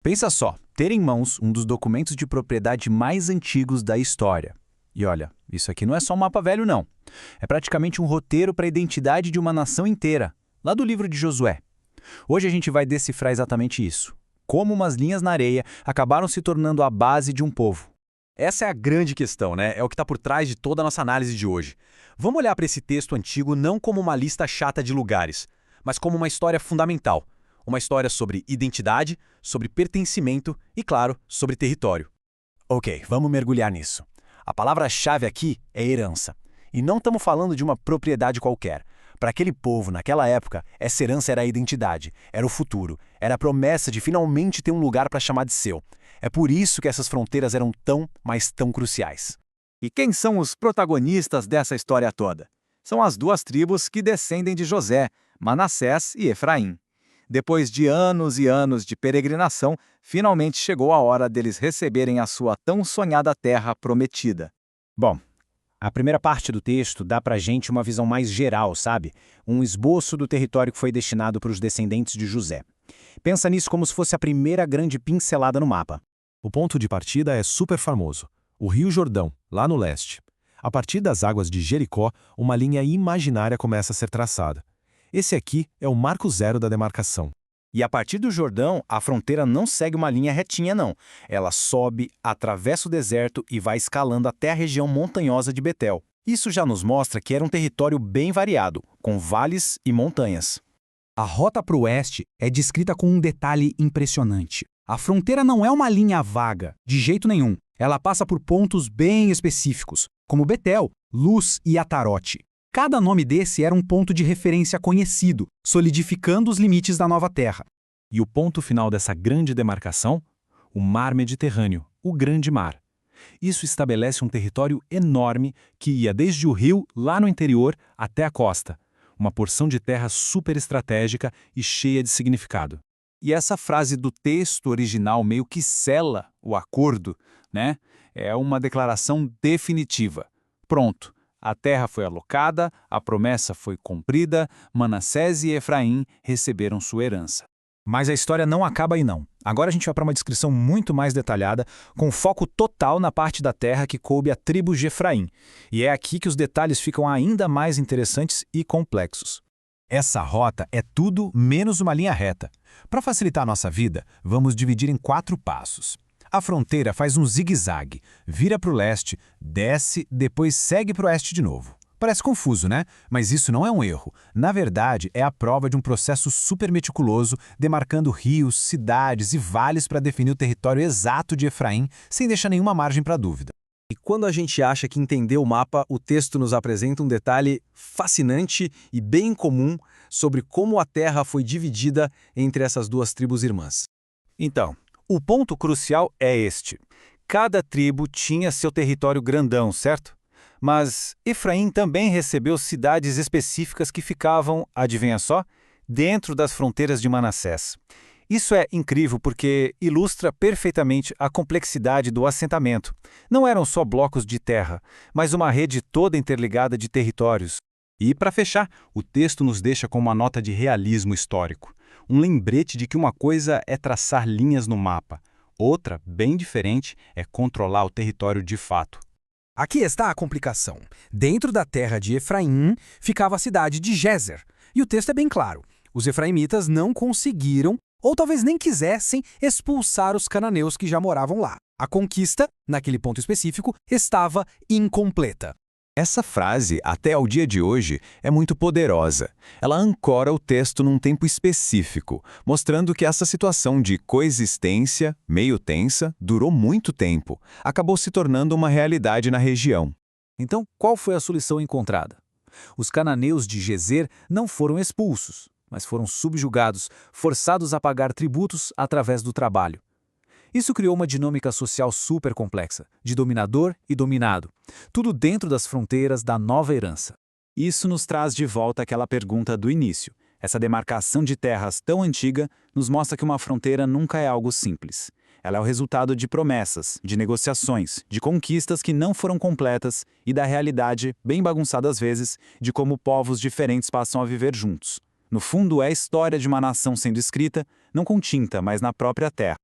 Pensa só, ter em mãos um dos documentos de propriedade mais antigos da história. E olha, isso aqui não é só um mapa velho, não. É praticamente um roteiro para a identidade de uma nação inteira, lá do livro de Josué. Hoje a gente vai decifrar exatamente isso. Como umas linhas na areia acabaram se tornando a base de um povo. Essa é a grande questão, né? É o que está por trás de toda a nossa análise de hoje. Vamos olhar para esse texto antigo não como uma lista chata de lugares, mas como uma história fundamental. Uma história sobre identidade, sobre pertencimento e, claro, sobre território. Ok, vamos mergulhar nisso. A palavra-chave aqui é herança. E não estamos falando de uma propriedade qualquer. Para aquele povo, naquela época, essa herança era a identidade, era o futuro, era a promessa de finalmente ter um lugar para chamar de seu. É por isso que essas fronteiras eram tão, mas tão cruciais. E quem são os protagonistas dessa história toda? São as duas tribos que descendem de José, Manassés e Efraim. Depois de anos e anos de peregrinação, finalmente chegou a hora deles receberem a sua tão sonhada terra prometida. Bom, a primeira parte do texto dá pra gente uma visão mais geral, sabe? Um esboço do território que foi destinado para os descendentes de José. Pensa nisso como se fosse a primeira grande pincelada no mapa. O ponto de partida é super famoso, o Rio Jordão, lá no leste. A partir das águas de Jericó, uma linha imaginária começa a ser traçada. Esse aqui é o marco zero da demarcação. E a partir do Jordão, a fronteira não segue uma linha retinha, não. Ela sobe, atravessa o deserto e vai escalando até a região montanhosa de Betel. Isso já nos mostra que era um território bem variado, com vales e montanhas. A rota para o oeste é descrita com um detalhe impressionante. A fronteira não é uma linha vaga, de jeito nenhum. Ela passa por pontos bem específicos, como Betel, Luz e Atarote. Cada nome desse era um ponto de referência conhecido, solidificando os limites da nova terra. E o ponto final dessa grande demarcação? O Mar Mediterrâneo, o Grande Mar. Isso estabelece um território enorme que ia desde o rio, lá no interior, até a costa. Uma porção de terra super estratégica e cheia de significado. E essa frase do texto original meio que sela o acordo, né? É uma declaração definitiva. Pronto. A terra foi alocada, a promessa foi cumprida, Manassés e Efraim receberam sua herança. Mas a história não acaba aí não. Agora a gente vai para uma descrição muito mais detalhada, com foco total na parte da terra que coube à tribo de Efraim. E é aqui que os detalhes ficam ainda mais interessantes e complexos. Essa rota é tudo menos uma linha reta. Para facilitar a nossa vida, vamos dividir em 4 passos. A fronteira faz um zigue-zague, vira para o leste, desce, depois segue para o oeste de novo. Parece confuso, né? Mas isso não é um erro. Na verdade, é a prova de um processo super meticuloso, demarcando rios, cidades e vales para definir o território exato de Efraim, sem deixar nenhuma margem para dúvida. E quando a gente acha que entendeu o mapa, o texto nos apresenta um detalhe fascinante e bem comum sobre como a terra foi dividida entre essas duas tribos irmãs. Então, o ponto crucial é este. Cada tribo tinha seu território grandão, certo? Mas Efraim também recebeu cidades específicas que ficavam, adivinha só, dentro das fronteiras de Manassés. Isso é incrível porque ilustra perfeitamente a complexidade do assentamento. Não eram só blocos de terra, mas uma rede toda interligada de territórios. E, para fechar, o texto nos deixa com uma nota de realismo histórico. Um lembrete de que uma coisa é traçar linhas no mapa, outra, bem diferente, é controlar o território de fato. Aqui está a complicação. Dentro da terra de Efraim ficava a cidade de Gézer. E o texto é bem claro. Os efraimitas não conseguiram, ou talvez nem quisessem, expulsar os cananeus que já moravam lá. A conquista, naquele ponto específico, estava incompleta. Essa frase, até ao dia de hoje, é muito poderosa. Ela ancora o texto num tempo específico, mostrando que essa situação de coexistência, meio tensa, durou muito tempo, acabou se tornando uma realidade na região. Então, qual foi a solução encontrada? Os cananeus de Gezer não foram expulsos, mas foram subjugados, forçados a pagar tributos através do trabalho. Isso criou uma dinâmica social super complexa, de dominador e dominado, tudo dentro das fronteiras da nova herança. Isso nos traz de volta aquela pergunta do início. Essa demarcação de terras tão antiga nos mostra que uma fronteira nunca é algo simples. Ela é o resultado de promessas, de negociações, de conquistas que não foram completas e da realidade, bem bagunçada às vezes, de como povos diferentes passam a viver juntos. No fundo, é a história de uma nação sendo escrita, não com tinta, mas na própria terra.